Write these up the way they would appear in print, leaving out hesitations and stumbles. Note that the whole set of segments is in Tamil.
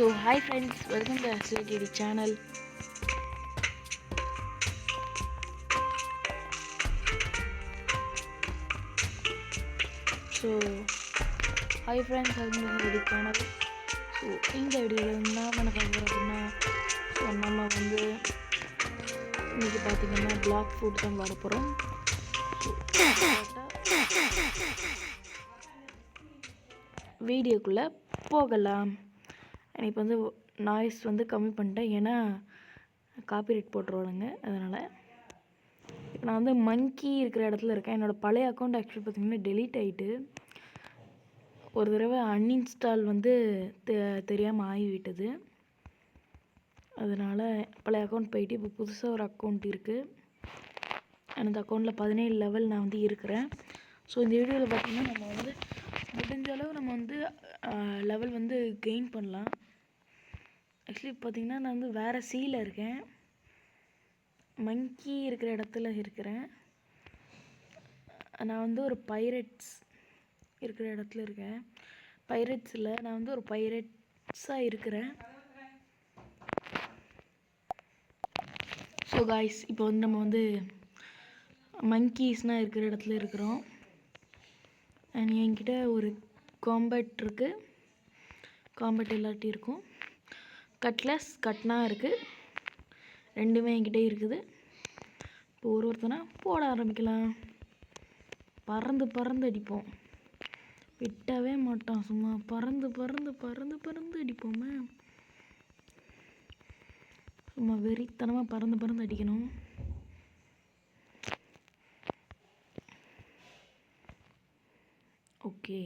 So hi friends, welcome to SLTD channel. So hi friends, welcome to SLTD channel. So இந்த வீடியோவில் என்ன பண்ண பார்க்குறோம் அப்படின்னா நம்ம வந்து இன்றைக்கி பார்த்திங்கன்னா பிளாக் ஃபுட் தான் வர போகிறோம். வீடியோக்குள்ளே போகலாம். இப்போ வந்து நாய்ஸ் வந்து கம்மி பண்ணிட்டேன், ஏன்னா காப்பிரைட் போட்டுருவானுங்க. அதனால் இப்போ நான் வந்து மங்கி இருக்கிற இடத்துல இருக்கேன். என்னோடய பழைய அக்கௌண்ட் ஆக்சுவலி பார்த்திங்கன்னா டெலீட் ஆகிட்டு ஒரு தடவை அன்இன்ஸ்டால் வந்து தெரியாமல் ஆகிவிட்டது. அதனால் பழைய அக்கௌண்ட் போயிட்டு இப்போ புதுசாக ஒரு அக்கௌண்ட் இருக்குது. அந்த அக்கௌண்ட்டில் 17 லெவல் நான் வந்து இருக்கிறேன். ஸோ இந்த வீடியோவில் பார்த்திங்கன்னா நம்ம வந்து முடிஞ்ச அளவு நம்ம வந்து லெவல் வந்து கெயின் பண்ணலாம். ஆக்சுவலி பார்த்திங்கன்னா நான் வந்து வேறு சீல இருக்கேன், மங்கி இருக்கிற இடத்துல இருக்கிறேன். நான் வந்து ஒரு பைரட்ஸ் இருக்கிற இடத்துல இருக்கேன். பைரட்ஸில் நான் வந்து ஒரு பைரட்ஸாக இருக்கிறேன். ஸோ காய்ஸ், இப்போ வந்து நம்ம வந்து மங்கீஸ்னால் இருக்கிற இடத்துல இருக்கிறோம். அண்ட் என்கிட்ட ஒரு காம்பேட் இருக்குது, காம்பேட் இல்லாட்டி இருக்கும். கட்லஸ் கட்னா இருக்குது, ரெண்டுமே என்கிட்ட இருக்குது. இப்போ ஒருத்தனை போட ஆரம்பிக்கலாம். பறந்து பறந்து அடிப்போம், விட்டவே மாட்டோம். சும்மா பறந்து பறந்து பறந்து பறந்து அடிப்போமே. சும்மா வெறித்தனமாக பறந்து பறந்து அடிக்கணும். ஓகே,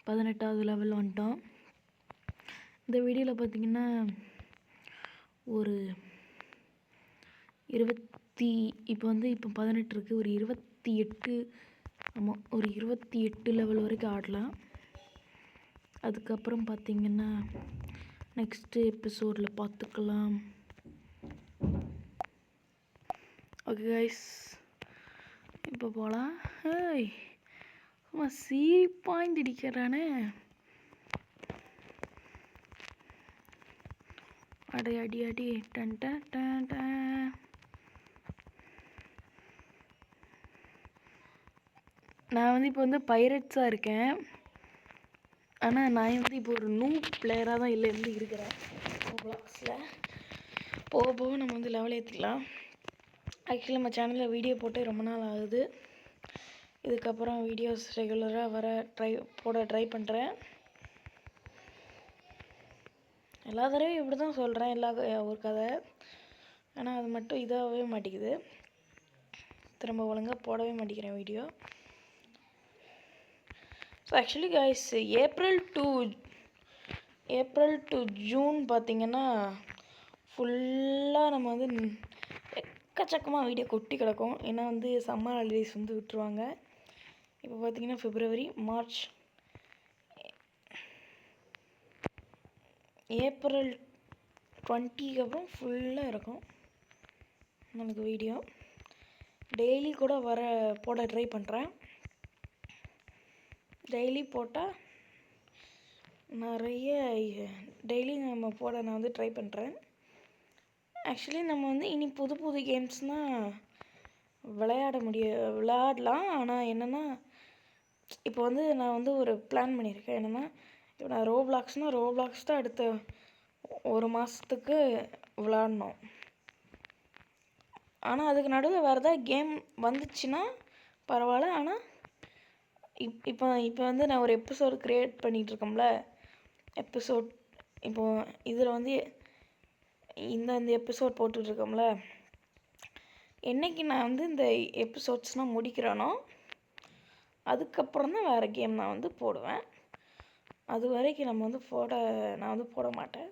18வது லெவல் வந்துட்டோம். இந்த வீடியோவில் பார்த்திங்கன்னா ஒரு இப்போ 18 இருக்குது. ஒரு 28, ஆமாம், ஒரு 28 லெவல் வரைக்கும் ஆடலாம். அதுக்கப்புறம் பார்த்திங்கன்னா நெக்ஸ்ட்டு எபிசோடில் பார்த்துக்கலாம். ஓகே கைஸ், இப்போ போகலாம். ஹேய், சும்மா சீப்பாய்ந்து அடிக்கிறானே. அடி அடி அடி டன் டன் டன் டன். நான் வந்து இப்போ வந்து பைரட்ஸாக இருக்கேன். ஆனால் நான் வந்து இப்போ ஒரு நியூ பிளேயராக தான் இருந்து இருக்கிறேன். பிளாக்ஸில் போக போக நம்ம வந்து லெவல் ஏற்றிக்கலாம். ஆக்சுவலி நம்ம சேனலில் வீடியோ போட்டு ரொம்ப நாள் ஆகுது. இதுக்கப்புறம் வீடியோஸ் ரெகுலராக போட ட்ரை பண்ணுறேன். எல்லா தடவையும் இப்படி தான் சொல்கிறேன், ஒரு கதை. ஆனால் அது மட்டும் இதாகவே மாட்டேங்குது. திரும்ப ஒழுங்காக போடவே மாட்டேங்கிறேன் video. So actually guys, April to June பார்த்திங்கன்னா ஃபுல்லாக நம்ம வந்து எக்கச்சக்கமாக வீடியோ கொட்டி கிடக்கும். ஏன்னா வந்து சம்மர் ஹாலிடேஸ் வந்து விட்டுருவாங்க. இப்போ பார்த்திங்கன்னா பிப்ரவரி, மார்ச், ஏப்ரல் 20க்கு அப்புறம் ஃபுல்லாக இருக்கும் நமக்கு வீடியோ. டெய்லி கூட போட ட்ரை பண்ணுறேன். டெய்லி போட்டால் நிறைய டெய்லி நம்ம போட நான் வந்து ட்ரை பண்ணுறேன். ஆக்சுவலி நம்ம வந்து இனி புது புது கேம்ஸ்னால் விளையாடலாம். ஆனால் என்னென்னா, இப்போ வந்து நான் வந்து ஒரு பிளான் பண்ணியிருக்கேன். என்னென்னா, இப்போ நான் ரோப்ளாக்ஸ் தான் அடுத்த ஒரு மாதத்துக்கு விளாடணும். ஆனால் அதுக்கு நடுவில் வேறு ஏதாவது கேம் வந்துச்சுன்னா பரவாயில்ல. ஆனால் இப்போ வந்து நான் ஒரு எபிசோடு க்ரியேட் பண்ணிகிட்ருக்கோம்ல, இப்போது இதில் வந்து இந்த எபிசோட் போட்டுட்ருக்கோம்ல, என்றைக்கு நான் வந்து இந்த எபிசோட்ஸ்லாம் முடிக்கிறேனோ அதுக்கப்புறம் தான் வேறு கேம் நான் வந்து போடுவேன். அது வரைக்கும் நான் வந்து போட மாட்டேன்.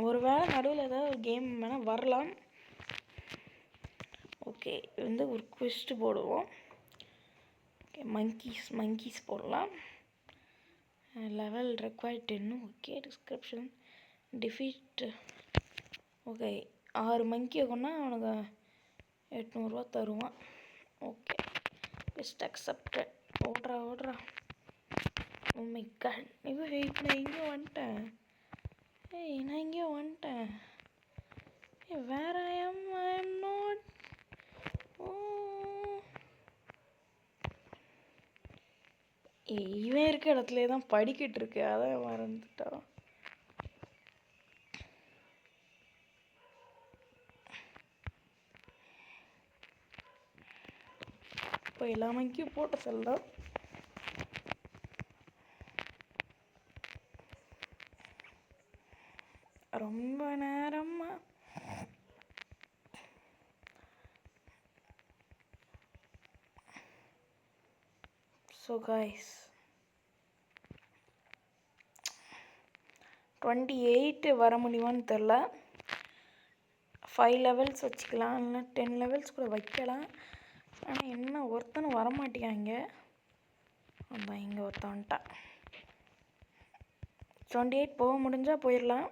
ஒரு வேளை நடுவில் ஏதாவது ஒரு கேம் வேணால் வரலாம். ஓகே, வந்து ஒரு குவிஸ்ட்டு போடுவோம். ஓகே, மங்கீஸ் போடலாம். Level required 10. Okay, description defeat. Okay, 6 மங்கியை கொண்டா அவனுக்கு 800 ரூபா தருவான். Okay, just accepted. ஓடுறா ஓ மை காட், இப்போ நான் இங்கே வந்துட்டேன். நான் இங்கே வந்துட்டேன். வேற ஐ எம் நாட். இவன் இருக்க இடத்துல தான் படிக்கிட்டு இருக்கு, அதான் மறந்துட்டான். இப்போ எல்லாமைக்கும் போட்ட செல்லாம் ரொம்ப நேரமா. ஸோ காய்ஸ் 28 வர முடியுமான்னு தெரில. 5 லெவல்ஸ் வச்சுக்கலாம், இல்லைனா 10 லெவல்ஸ் கூட வைக்கலாம். ஆனால் என்ன ஒருத்தனும் வரமாட்டேங்காங்க. அதான் இங்கே ஒருத்தன் வந்துட்டான். 28 போக முடிஞ்சால் போயிடலாம்.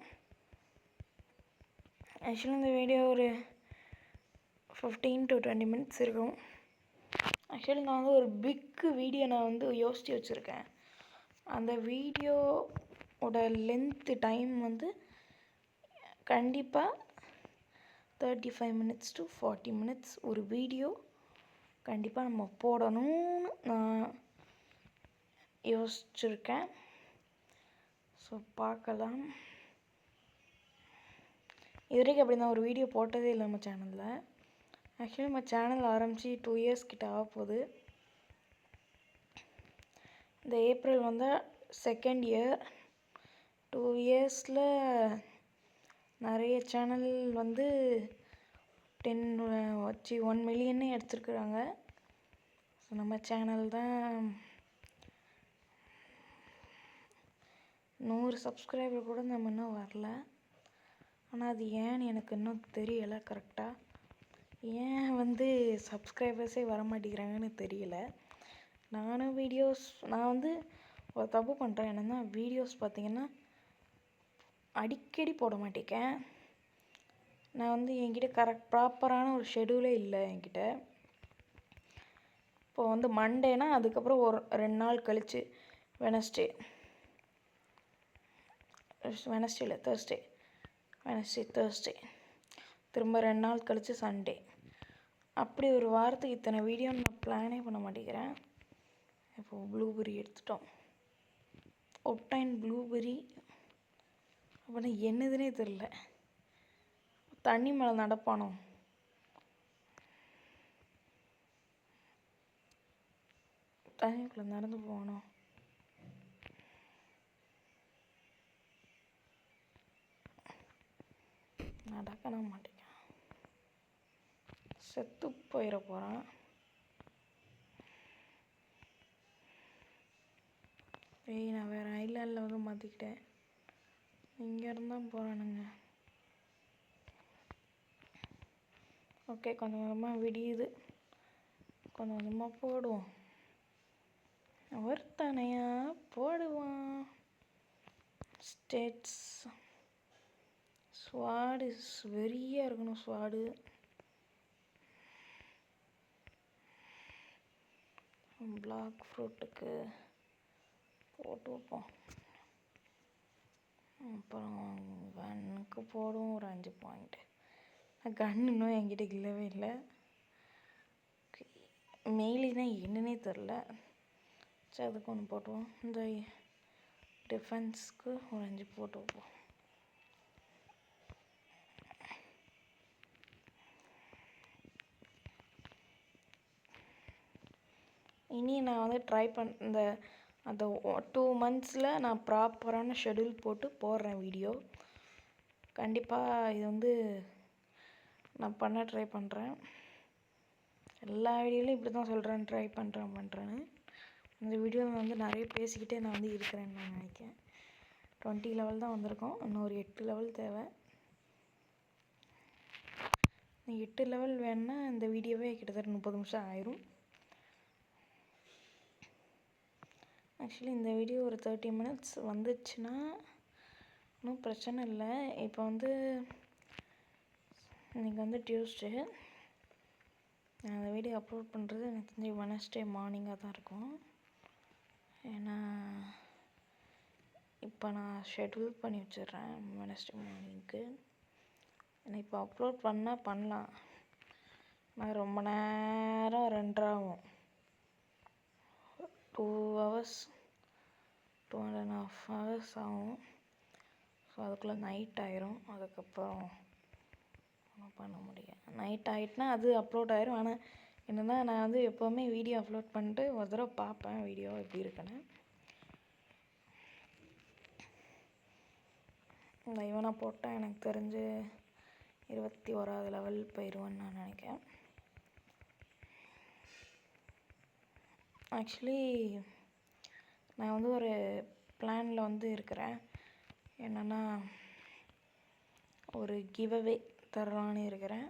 ஆக்சுவலி இந்த வீடியோ ஒரு 15 to 20 மினிட்ஸ் இருக்கும். ஆக்சுவலி நான் வந்து ஒரு பிக்கு வீடியோ நான் வந்து யோசித்து வச்சுருக்கேன். அந்த வீடியோவோட லென்த்து டைம் வந்து கண்டிப்பாக 35 மினிட்ஸ் to 40 மினிட்ஸ் ஒரு வீடியோ கண்டிப்பாக நம்ம போடணும்னு நான் யோசிச்சுருக்கேன். ஸோ பார்க்கலாம். இது வரைக்கும் அப்படி நான் ஒரு வீடியோ போட்டதே இல்லை நம்ம சேனலில். ஆக்சுவலி நம்ம சேனல் ஆரம்பித்து 2 இயர்ஸ் கிட்ட ஆக போகுது. இந்த ஏப்ரல் வந்தால் 2nd இயர். 2 இயர்ஸில் நிறைய சேனல் வந்து 1 மில்லியனே எடுத்துருக்குறாங்க. ஸோ நம்ம சேனல் தான் 100 சப்ஸ்கிரைபர் கூட நம்ம இன்னும் வரல. ஆனால் அது ஏன்னு எனக்கு இன்னும் தெரியலை கரெக்டாக. ஏன் வந்து சப்ஸ்கிரைபர்ஸே வர மாட்டேங்கிறாங்கன்னு தெரியல. நான் வந்து ஒரு தப்பு பண்ணுறேன். என்னென்னா வீடியோஸ் பார்த்திங்கன்னா அடிக்கடி போட மாட்டேங்கேன். நான் வந்து என்கிட்ட ப்ராப்பரான ஒரு ஷெடியூலே இல்லை என்கிட்ட. இப்போ வந்து மண்டேனா அதுக்கப்புறம் ஒரு 2 நாள் கழித்து வெனஸ்டே இல்லை தேர்ஸ்டே திரும்ப 2 நாள் கழித்து சண்டே. அப்படி ஒரு வாரத்துக்கு இத்தனை வீடியோன்னு நான் பிளானே பண்ண மாட்டேங்கிறேன். இப்போது ப்ளூபெர்ரி எடுத்துட்டோம். ஒப்டைன் ப்ளூபெர்ரி அப்படின்னா என்னதுன்னே தெரில. தண்ணி மேலே நடப்பானோ? தண்ணிக்குள்ளே நடந்து போகணும். நடக்க மாட்டேங்க. செத்து போயிட போகிறான். நான் வேறு ஐலாண்டில் வந்து மாற்றிக்கிட்டேன். இங்கே இருந்தால் போகிறானுங்க. ஓகே, கொஞ்சம் கொஞ்சமாக விடியுது. கொஞ்சம் கொஞ்சமாக போடுவோம். ஒருத்தனையாக போடுவான். ஸ்டேட்ஸ் ஸ்வாடு வெறியாக இருக்கணும். ஸ்வாடு பிளாக் ஃப்ரூட்டுக்கு போட்டு வைப்போம். அப்புறம் கன்னுக்கு போடுவோம் ஒரு 5 பாயிண்ட். கன் இன்னும் என்கிட்ட இல்லவே இல்லை. மெயிலினா என்னன்னே தெரில. சரி, அதுக்கு ஒன்று போட்டுவோம். இந்த டிஃபென்ஸ்க்கு ஒரு 5 போட்டு வைப்போம். இனி நான் வந்து ட்ரை அந்த 2 மந்த்ஸில் நான் ப்ராப்பரான ஷெடியூல் போட்டு போடுறேன் வீடியோ. கண்டிப்பாக இது வந்து நான் பண்ண ட்ரை பண்ணுறேன். எல்லா வீடியோலையும் இப்படி தான் சொல்கிறேன், ட்ரை பண்ணுறேன்னு. இந்த வீடியோவில் வந்து நிறைய பேசிக்கிட்டே நான் வந்து இருக்கிறேன்னு நான் நினைக்கிறேன். 20 லெவல் தான் வந்திருக்கோம். இன்னும் ஒரு 8 லெவல் தேவை. 8 லெவல் வேணுன்னா இந்த வீடியோவே கிட்டத்தட்ட 30 நிமிஷம் ஆயிரும். ஆக்சுவலி இந்த வீடியோ ஒரு 30 மினிட்ஸ் வந்துச்சுன்னா ஒன்றும் பிரச்சனை இல்லை. இப்போ வந்து இன்றைக்கி வந்து டியூஸ்டே. நான் அந்த வீடியோ அப்லோட் பண்ணுறது எனக்கு தெரிஞ்சு வெனஸ்டே மார்னிங்காக தான் இருக்கும். ஏன்னா இப்போ நான் ஷெட்யூல் பண்ணி வச்சிடுறேன் வெனஸ்டே மார்னிங்க்கு. ஏன்னா இப்போ அப்லோட் பண்ணலாம். நான் ரொம்ப நேரம் 2 ஆகும், 2 hours 2.5 hours ஆகும். ஸோ அதுக்குள்ளே நைட் ஆயிரும். அதுக்கப்புறம் ஒன்றும் பண்ண முடியும். நைட் ஆகிட்டுனா அது அப்லோட் ஆயிரும். ஆனால் என்னென்னா நான் வந்து எப்போவுமே வீடியோ அப்லோட் பண்ணிட்டு ஒரு தடவை பார்ப்பேன் வீடியோ எப்படி இருக்குன்னு. இந்த இவனை போட்டால் எனக்கு தெரிஞ்சு 21வது லெவல் போயிடுவேன்னு நான் நினைக்கிறேன். ஆக்சுவலி நான் வந்து ஒரு பிளானில் வந்து இருக்கிறேன். என்னென்னா ஒரு கிவ்அவே தரலான்னு இருக்கிறேன்.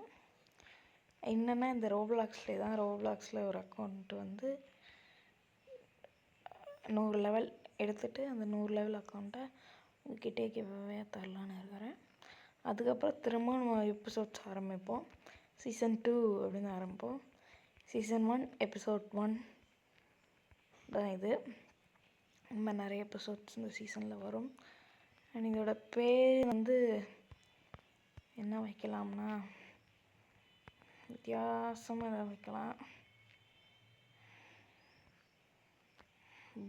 என்னென்னா இந்த ரோப்ளாக்ஸில் ஒரு அக்கௌண்ட் வந்து 100 லெவல் எடுத்துகிட்டு அந்த 100 லெவல் அக்கௌண்ட்டை உங்ககிட்டே கிவ்அவே தரலான்னு இருக்கிறேன். அதுக்கப்புறம் திரும்ப நம்ம எபிசோட்ஸ் ஆரம்பிப்போம். சீசன் 2 அப்படின்னு ஆரம்பிப்போம். சீசன் 1 எபிசோட் 1 தான் இது. இந்த மாதிரி நிறைய எபிசோட்ஸ் இந்த சீசனில் வரும். அண்ட் இதோட பேர் வந்து என்ன வைக்கலாம்னா வித்தியாசமாக எதாவது வைக்கலாம்.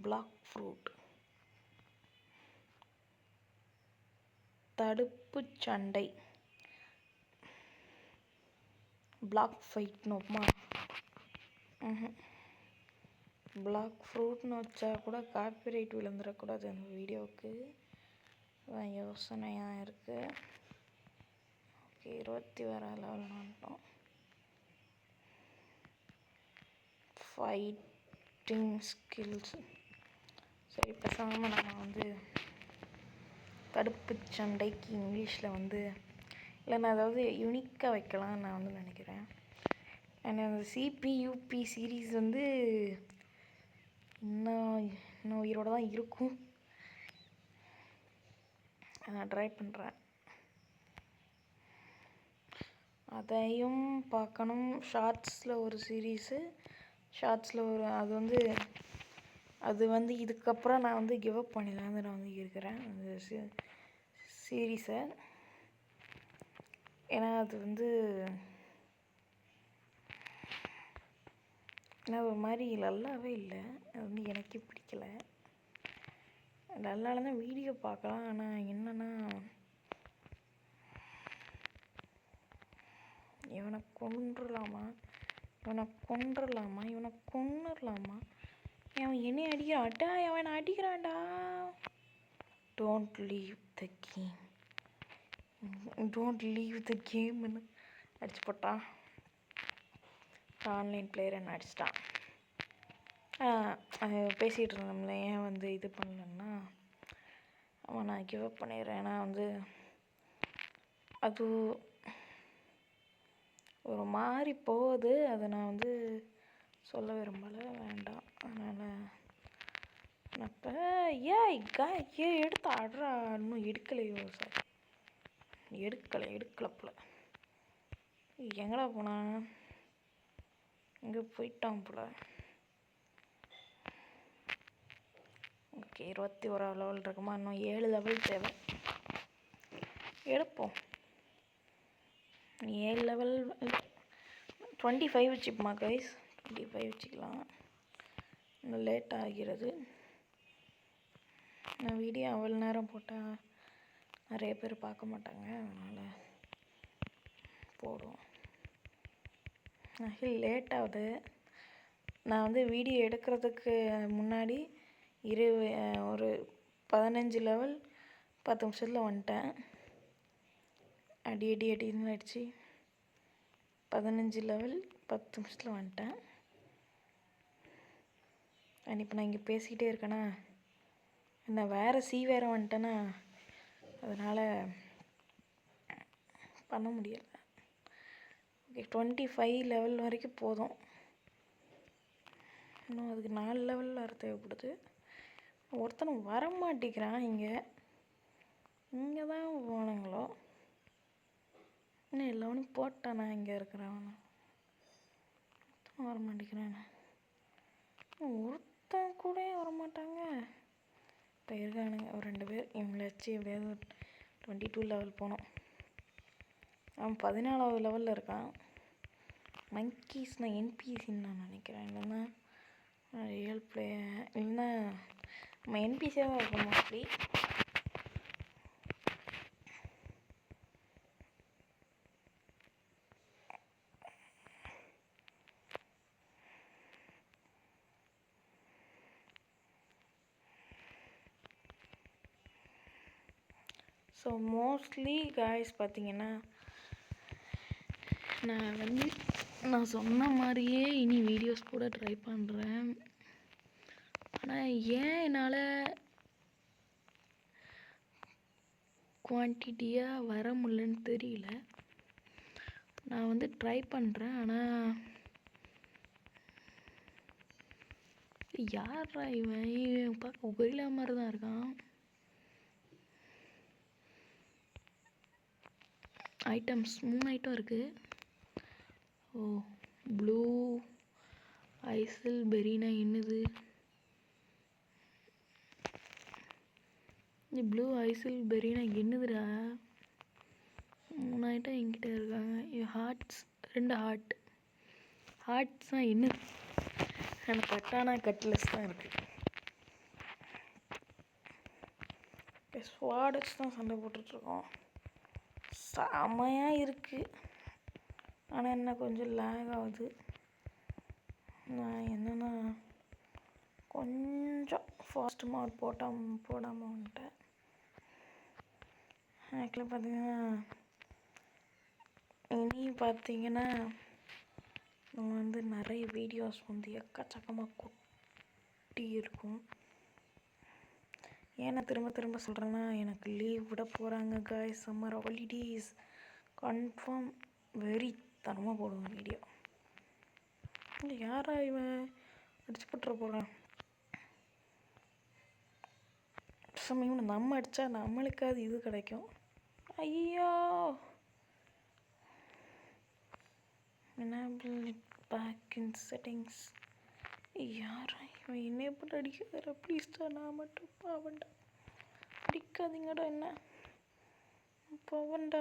பிளாக் ஃப்ரூட் தடுப்பு சண்டை பிளாக் ஃபைட்னு வைப்போமா? பிளாக் ஃப்ரூட்னு வச்சா கூட காப்பிரைட் விழுந்துடக்கூடாது அந்த வீடியோவுக்கு. யோசனையாக இருக்குது. ஓகே, 21 லெவல் வந்துட்டோம். Fighting skills. சரி, பேசாமல் நம்ம வந்து தடுப்பு சண்டைக்கு இங்கிலீஷில் வந்து இல்லைன்னா அதாவது யூனிக்காக வைக்கலாம்னு நான் வந்து நினைக்கிறேன். அண்ட் அந்த சிபியூபி சீரீஸ் வந்து இன்னும் உயிரோடு தான் இருக்கும். நான் ட்ரை பண்ணுறேன், அதையும் பார்க்கணும். ஷார்ட்ஸில் ஒரு சீரீஸு, ஷார்ட்ஸில் ஒரு அது வந்து இதுக்கப்புறம் நான் வந்து கிவ் அப் பண்ணிடலான்னு நான் வந்து இருக்கிறேன் அந்த சீரீஸை. ஏன்னா அது வந்து ஒரு மாதிரி நல்லாவே இல்லை. அது வந்து எனக்கே பிடிக்கல. நல்லால தான் வீடியோ பார்க்கலாம். ஆனால் என்னென்னா இவனை கொன்றுடலாமா, அவன் என்னை அடிக்கிறான்டா, அவனை அடிக்கிறான்டா. டோன்ட் லீவ் த கேம்னு அடிச்சு போட்டான். ஆன்லைன் பிளேயர் என்ன அடிச்சிட்டான். பேசிகிட்டு இருந்தோம்ல, ஏன் வந்து இது பண்ணலன்னா அவன் நான் கிவ் அப் பண்ணிடுறேன். ஏன்னா வந்து அது ஒரு மாதிரி போகுது. அதை நான் வந்து சொல்ல விரும்பலை, வேண்டாம். அதனால் அப்போ எடுத்து ஆடுறா. இன்னும் எடுக்கலையோ? சார் எடுக்கலை போல. எங்கடா போனா? இங்கே போயிட்டான் போல. ஓகே, 21 லெவல் இருக்குமா? இன்னும் 7 லெவல் தேவை. எடுப்போம். 7 லெவல் 25 வச்சுப்போமா கைஸ்? 25 வச்சுக்கலாம். இன்னும் லேட் ஆகிறது. நான் வீடியோ அவ்வளோ நேரம் போட்டால் நிறைய பேர் பார்க்க மாட்டாங்க, அதனால் போடுவோம். லேட் ஆகுது. நான் வந்து வீடியோ எடுக்கிறதுக்கு முன்னாடி ஒரு 15 லெவல் 10 நிமிஷத்தில் வந்துட்டேன். அடின்னு ஆயிடுச்சு. 15 லெவல் 10 நிமிஷத்தில் வந்துட்டேன். இப்போ நான் இங்கே பேசிக்கிட்டே இருக்கேன்னா, நான் வேறு வந்துட்டேன்னா அதனால் பண்ண முடியலை. ஓகே, 25 லெவல் வரைக்கும் போதும். இன்னும் அதுக்கு 4 லெவல் வேறு தேவைப்படுது. ஒருத்தனை வர மாட்டேங்கிறான். இங்கே தான் போனாங்களோ. இன்னும் எல்லாவனையும் போட்டானா? இங்கே இருக்கிறவன் வர மாட்டேங்கிறான். ஒருத்தன் கூட வரமாட்டாங்க. இருக்கானுங்க ஒரு 2 பேர். இவங்களை வச்சு எப்படியாவது 22 லெவல் போனோம். அவன் 14வது லெவலில் இருக்கான். மங்கீஸ்னால் என்பிசின்னு நான் நினைக்கிறேன், இல்லைன்னா ரியல் பிளே, இல்லைன்னா நம்ம என்பிசியாக தான் இருக்கும் மோஸ்ட்லி. ஸோ மோஸ்ட்லி காய்ஸ் பார்த்தீங்கன்னா, நான் சொன்ன மாதிரியே இனி வீடியோஸ் கூட ட்ரை பண்ணுறேன். ஆனால் ஏன் என்னால் குவான்டிட்டியாக வர முடியலன்னு தெரியல. நான் ட்ரை பண்ணுறேன். ஆனால் யாரா இவன் பார்க்க கொரில்லா மாதிரி தான் இருக்கான். ஐட்டம்ஸ் 3 ஐட்டம் இருக்குது. ஓ, ப்ளூ ஐசில் பெரினா என்னது? இந்த ப்ளூ ஐசில் பெரினா என்னதுடா? 3 ஐட்டம் என்கிட்ட இருக்காங்க. இது ஹார்ட்ஸ், 2 ஹார்ட்ஸ்னால் என்னது? எனக்கு கட்டான கட்லஸ் தான் இருக்குது. ஸ்வாடஸ் தான் சண்டை போட்டுட்ருக்கோம். செமையாக இருக்குது. ஆனால் என்ன கொஞ்சம் லேக் ஆகுது. நான் என்னென்னா கொஞ்சம் ஃபாஸ்ட் மோட் போடாமல் வந்துட்டேன். ஆக்சுவலாக பார்த்தீங்கன்னா இனி பார்த்தீங்கன்னா நம்ம நிறைய வீடியோஸ் எக்கச்சக்கமாக கொட்டி இருக்கும். ஏன்னா திரும்ப சொல்கிறேன்னா, எனக்கு லீவ் விட போகிறாங்க காய்ஸ். சம்மர் ஹாலிடேஸ் கன்ஃபார்ம் வெறித்தனமாக போடுவேன் வீடியோ. யாரா இவன் அடிச்சு போட்டுற போகிறான்? இவனை நம்ம அடித்தா நம்மளுக்காவது இது கிடைக்கும். ஐயோ, enable it back in settings. யாரா இவன் enable அடிக்காதடா ப்ளீஸ்டா. நான் மட்டும் பாவண்டா. அடிக்காதீங்கடா என்ன பாவண்டா.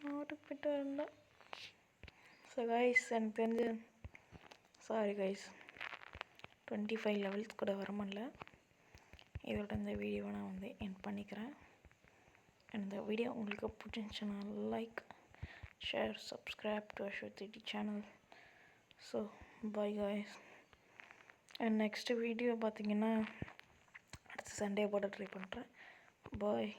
நாட்டுக்கு போய்ட்டு வரண்டா. ஸோ கைஸ், எனக்கு தெரிஞ்சு சாரி கைஸ், 25 லெவல்ஸ் கூட வர முடியல. இதோட இந்த வீடியோவை நான் எண்ட் பண்ணிக்கிறேன். இந்த வீடியோ உங்களுக்கு பிடிச்சிருந்துச்சுன்னா like, share, subscribe to Ashwath channel. So by guys. And next video பார்த்தீங்கன்னா அடுத்த சண்டே போட ட்ரை பண்ணுறேன். பாய்.